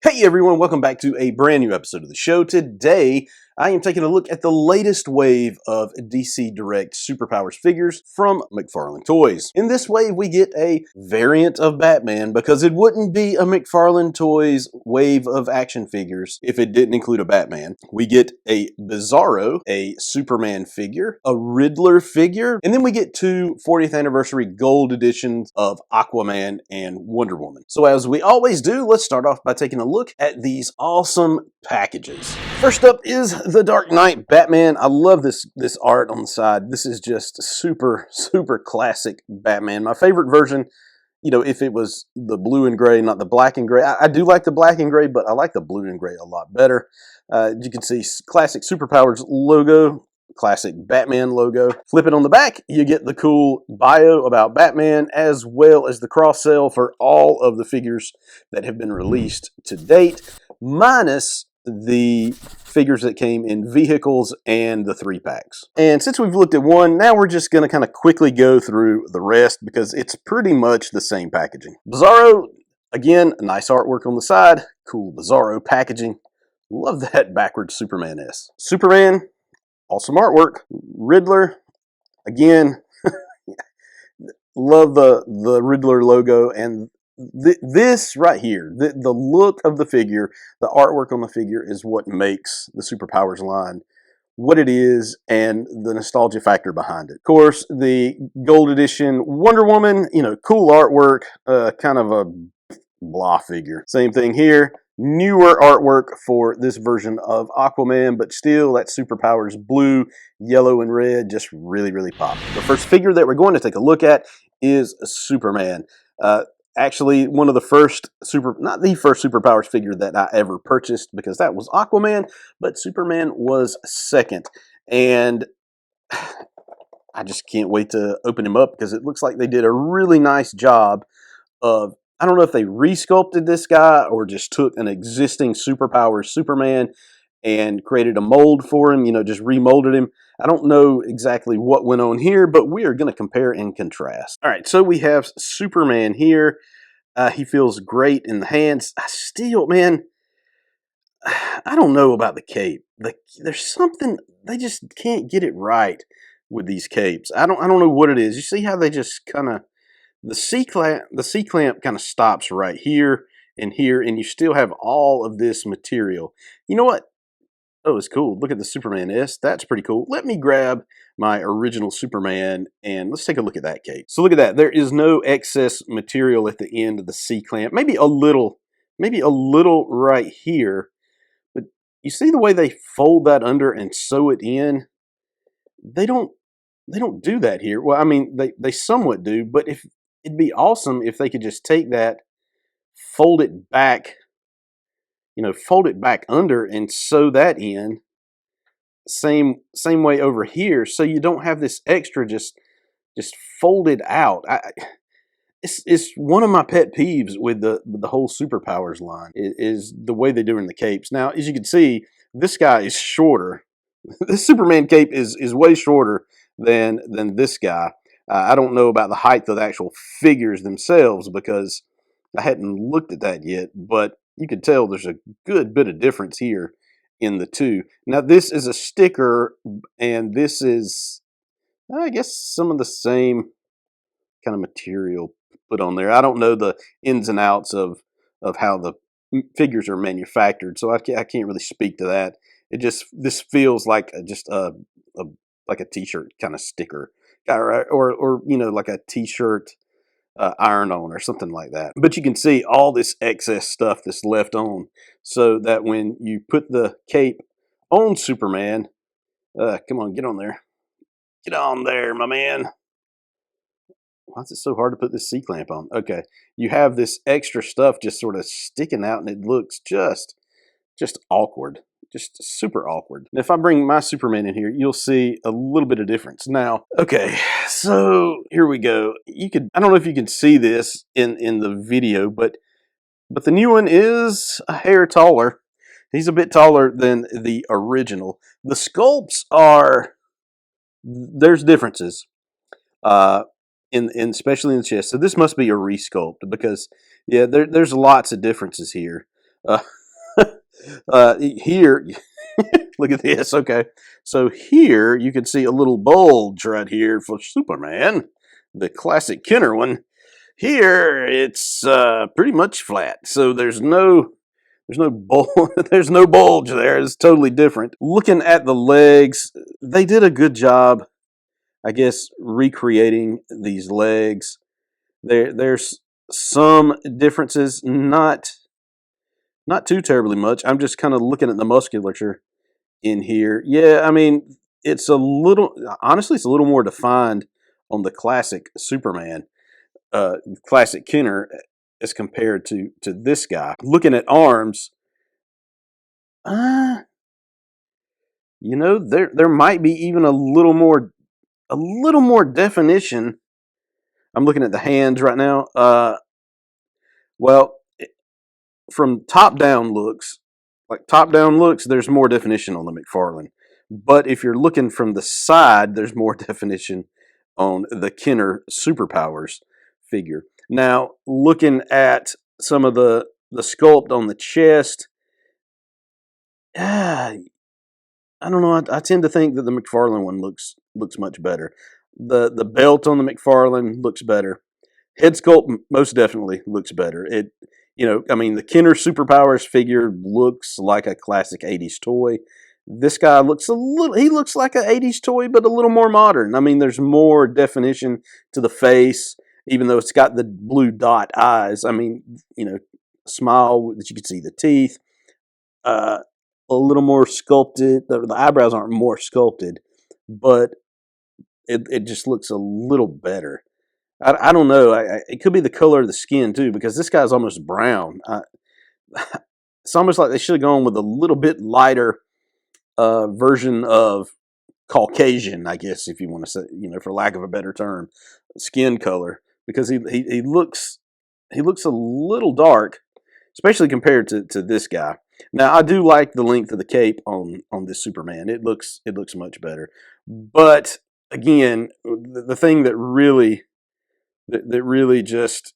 Hey everyone, welcome back to a brand new episode of the show. Today, I am taking a look at the latest wave of DC Direct Superpowers figures from McFarlane Toys. In this wave, we get a variant of Batman because it wouldn't be a McFarlane Toys wave of action figures if it didn't include a Batman. We get a Bizarro, a Superman figure, a Riddler figure, and then we get two 40th anniversary gold editions of Aquaman and Wonder Woman. So as we always do, let's start off by taking a look at these awesome packages. First up is the Dark Knight Batman. I love this art on the side. This is just super classic Batman. My favorite version, you know, if it was the blue and gray, not the black and gray. I do like the black and gray, but I like the blue and gray a lot better. You can see classic Superpowers logo, classic Batman logo. Flip it on the back, you get the cool bio about Batman, as well as the cross-sell for all of the figures that have been released to date, minus the figures that came in vehicles and the 3-packs. And since we've looked at one, now we're just going to kind of quickly go through the rest because it's pretty much the same packaging. Bizarro, again, nice artwork on the side, cool Bizarro packaging. Love that backwards Superman S. Superman, awesome artwork. Riddler, again, love the Riddler logo, and this right here, the look of the figure, the artwork on the figure is what makes the Superpowers line what it is and the nostalgia factor behind it. Of course, the gold edition Wonder Woman, you know, cool artwork, kind of a blah figure. Same thing here. Newer artwork for this version of Aquaman, but still that Superpowers blue, yellow, and red just really pop. The first figure that we're going to take a look at is Superman. Actually, one of the first not the first Superpowers figure that I ever purchased, because that was Aquaman, but Superman was second. And I just can't wait to open him up because it looks like they did a really nice job of, I don't know if they resculpted this guy or just took an existing Superpowers Superman and created a mold for him, you know, just remolded him. I don't know exactly what went on here, but we are going to compare and contrast. All right, so we have Superman here. He feels great in the hands. I still, man, I don't know about the cape. There's something, they just can't get it right with these capes. I don't know what it is. You see how they just kind of, the C clamp kind of stops right here, and you still have all of this material. You know what? Oh, it's cool. Look at the Superman S. That's pretty cool. Let me grab my original Superman and let's take a look at that cape. So look at that. There is no excess material at the end of the C-clamp. Maybe a little right here. But you see the way they fold that under and sew it in? They don't do that here. Well, I mean, they somewhat do, but if it'd be awesome if they could just take that, fold it back, you know, fold it back under and sew that in. Same way over here, so you don't have this extra just folded out. It's one of my pet peeves with the whole Superpowers line is the way they do it in the capes. Now, as you can see, this guy is shorter. This Superman cape is way shorter than this guy. I don't know about the height of the actual figures themselves because I hadn't looked at that yet, but you can tell there's a good bit of difference here in the two. Now, this is a sticker, and this is, I guess, some of the same kind of material put on there. I don't know the ins and outs of how the figures are manufactured, so I can't really speak to that. This feels like just like a t-shirt kind of sticker, or you know, like a t-shirt iron-on or something like that. But you can see all this excess stuff that's left on, so that when you put the cape on Superman, come on, get on there. Get on there, my man. Why is it so hard to put this C-clamp on? Okay, you have this extra stuff just sort of sticking out, and it looks just awkward. Just super awkward. And if I bring my Superman in here, you'll see a little bit of difference. Now, okay, so here we go. I don't know if you can see this in the video, but the new one is a hair taller. He's a bit taller than the original. The sculpts there's differences, especially in the chest. So this must be a resculpt because, yeah, there's lots of differences here. Here, look at this. Okay, so here you can see a little bulge right here for Superman, the classic Kenner one. Here it's pretty much flat, so there's no there's no bulge there. It's totally different. Looking at the legs, they did a good job, I guess, recreating these legs. There's some differences, not too terribly much. I'm just kind of looking at the musculature in here. Yeah, I mean, honestly, it's a little more defined on the classic Superman, classic Kenner, as compared to this guy. Looking at arms, uh, there might be even a little more definition. I'm looking at the hands right now. Well, from top down looks, there's more definition on the McFarlane. But if you're looking from the side, there's more definition on the Kenner Super Powers figure. Now, looking at some of the sculpt on the chest, I don't know. I tend to think that the McFarlane one looks much better. The belt on the McFarlane looks better. Head sculpt most definitely looks better. I mean, the Kenner Superpowers figure looks like a classic '80s toy. This guy he looks like an '80s toy, but a little more modern. I mean, there's more definition to the face, even though it's got the blue dot eyes. I mean, smile that you can see the teeth. Uh, a little more sculpted. The eyebrows aren't more sculpted, but it just looks a little better. I don't know. It could be the color of the skin too, because this guy's almost brown. It's almost like they should have gone with a little bit lighter version of Caucasian, I guess, if you want to say, for lack of a better term, skin color, because he looks a little dark, especially compared to this guy. Now, I do like the length of the cape on this Superman. It looks much better, but again, the thing that really just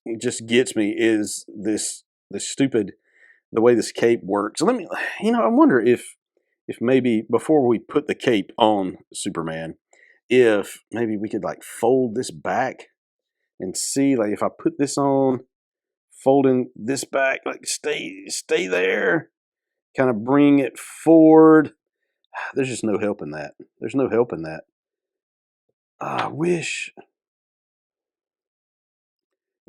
gets me is this stupid the way this cape works. I wonder if maybe before we put the cape on Superman, if maybe we could like fold this back and see, like, if I put this on, folding this back, like, stay there, kind of bring it forward. There's just no help in that. There's no help in that. I wish.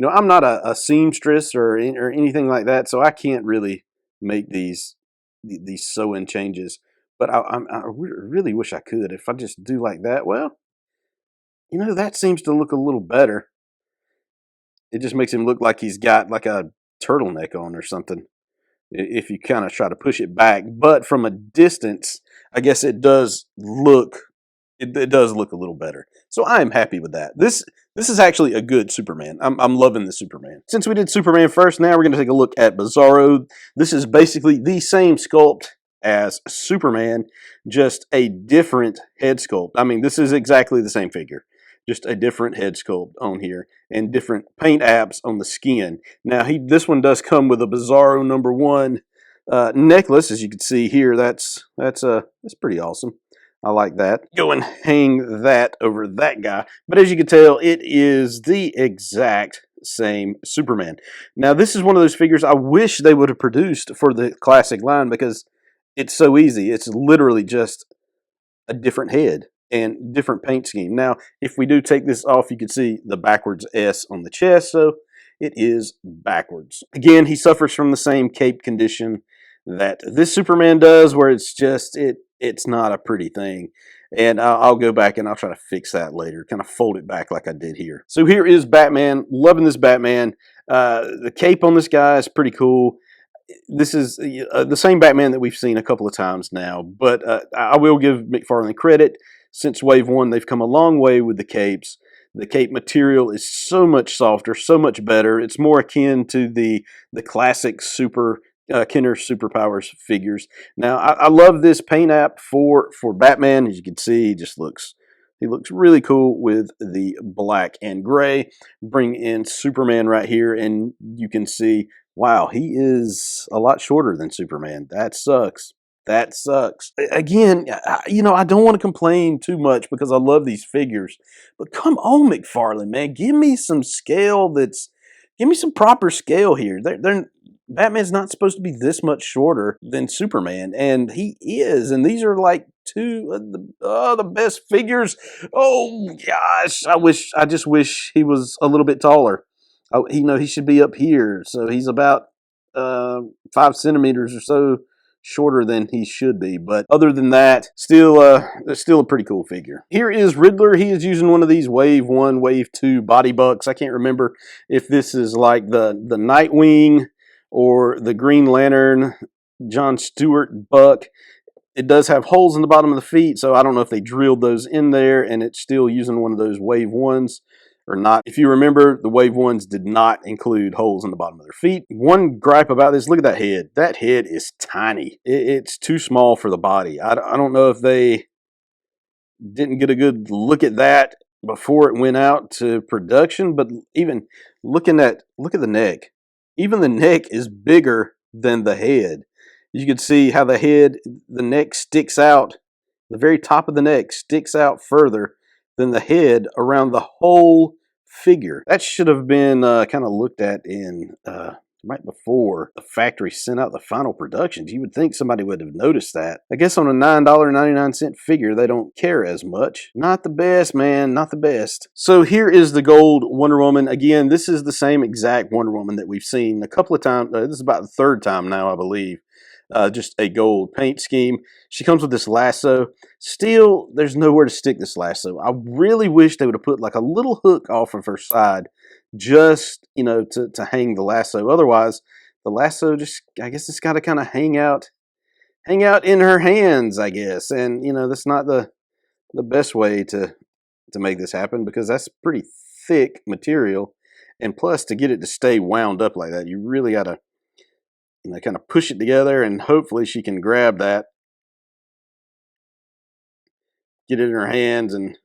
I'm not a seamstress or anything like that, so I can't really make these sew-in changes. But really wish I could. If I just do like that, well, that seems to look a little better. It just makes him look like he's got like a turtleneck on or something. If you kind of try to push it back, but from a distance, I guess it does look a little better. So I am happy with that. This is actually a good Superman. I'm loving the Superman. Since we did Superman first, now we're going to take a look at Bizarro. This is basically the same sculpt as Superman, just a different head sculpt. I mean, this is exactly the same figure, just a different head sculpt on here and different paint apps on the skin. Now, this one does come with a Bizarro #1 necklace, as you can see here. That's pretty awesome. I like that. Go and hang that over that guy. But as you can tell, it is the exact same Superman. Now, this is one of those figures I wish they would have produced for the classic line, because it's so easy. It's literally just a different head and different paint scheme. Now, if we do take this off, you can see the backwards S on the chest, so it is backwards. Again, he suffers from the same cape condition that this Superman does, where it's not a pretty thing. And I'll go back and I'll try to fix that later, kind of fold it back like I did here. So here is Batman. Loving this Batman. The cape on this guy is pretty cool. This is the same Batman that we've seen a couple of times now, but I will give McFarlane credit. Since Wave 1, they've come a long way with the capes. The cape material is so much softer, so much better. It's more akin to the classic Kenner Super Powers figures. Now, I love this paint app for Batman. As you can see, he looks really cool with the black and gray. Bring in Superman right here, and you can see Wow, he is a lot shorter than Superman. That sucks. That sucks. Again, you know, I don't want to complain too much because I love these figures. But come on, McFarlane, man. Give me some scale give me some proper scale here. Batman's not supposed to be this much shorter than Superman, and he is. And these are like two of the best figures. Oh gosh, I just wish he was a little bit taller. Oh, you know, he should be up here. So he's about 5 centimeters or so shorter than he should be. But other than that, it's still a pretty cool figure. Here is Riddler. He is using one of these Wave 1, Wave 2 body bucks. I can't remember if this is like the Nightwing or the Green Lantern John Stewart buck. It does have holes in the bottom of the feet, so I don't know if they drilled those in there and it's still using one of those Wave 1s or not. If you remember, the Wave 1s did not include holes in the bottom of their feet. One gripe about this, look at that head. That head is tiny. It's too small for the body. I don't know if they didn't get a good look at that before it went out to production, but even look at the neck. Even the neck is bigger than the head. You can see how the neck sticks out. The very top of the neck sticks out further than the head around the whole figure. That should have been kind of looked at in right before the factory sent out the final productions. You would think somebody would have noticed that. I guess on a $9.99 figure, they don't care as much. Not the best, man. Not the best. So here is the gold Wonder Woman. Again, this is the same exact Wonder Woman that we've seen a couple of times. This is about the third time now, I believe. Just a gold paint scheme. She comes with this lasso. Still, there's nowhere to stick this lasso. I really wish they would have put like a little hook off of her side just, you know, to hang the lasso. Otherwise, the lasso just, I guess it's got to kind of hang out in her hands, I guess. And, you know, that's not the best way to make this happen because that's pretty thick material. And plus, to get it to stay wound up like that, you really got to, you know, kind of push it together, and hopefully she can grab that, get it in her hands, and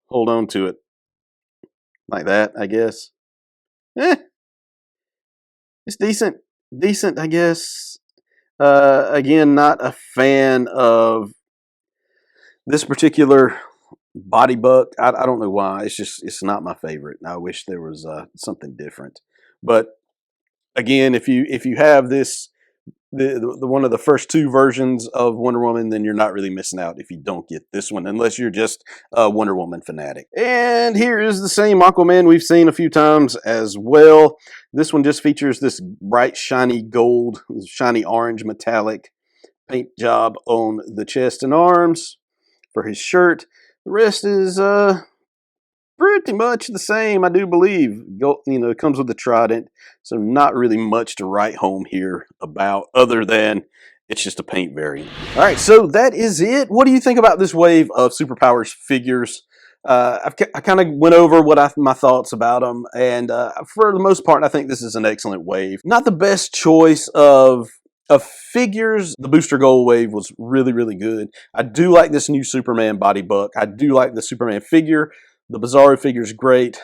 hold on to it like that, I guess. Eh, it's decent, I guess. Again, not a fan of this particular body buck. I don't know why. It's not my favorite. I wish there was something different. But again, if you have this the one of the first two versions of Wonder Woman, then you're not really missing out if you don't get this one, unless you're just a Wonder Woman fanatic. And here is the same Aquaman we've seen a few times as well. This one just features this bright, shiny gold, shiny orange metallic paint job on the chest and arms for his shirt. The rest is pretty much the same, I do believe. You know, it comes with the trident, so not really much to write home here about other than it's just a paint variant. All right, so that is it. What do you think about this wave of Superpowers figures? I kind of went over my thoughts about them, and for the most part, I think this is an excellent wave. Not the best choice of figures. The Booster Gold wave was really, really good. I do like this new Superman body buck. I do like the Superman figure. The Bizarro figure is great,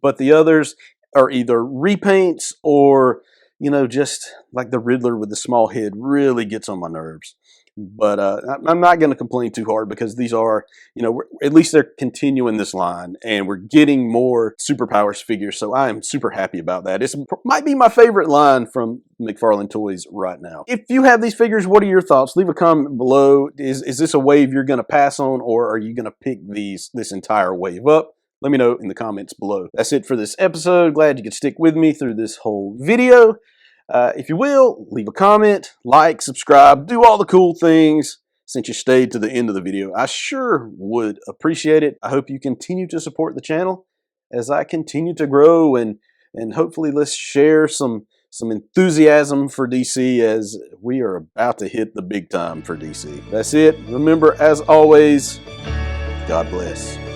but the others are either repaints or, you know, just like the Riddler with the small head really gets on my nerves. But I'm not going to complain too hard because these are, you know, at least they're continuing this line and we're getting more Superpowers figures. So I am super happy about that. It might be my favorite line from McFarlane Toys right now. If you have these figures, what are your thoughts? Leave a comment below. Is this a wave you're going to pass on, or are you going to pick this entire wave up? Let me know in the comments below. That's it for this episode. Glad you could stick with me through this whole video. If you will, leave a comment, like, subscribe, do all the cool things since you stayed to the end of the video. I sure would appreciate it. I hope you continue to support the channel as I continue to grow, and hopefully let's share some enthusiasm for DC as we are about to hit the big time for DC. That's it. Remember, as always, God bless.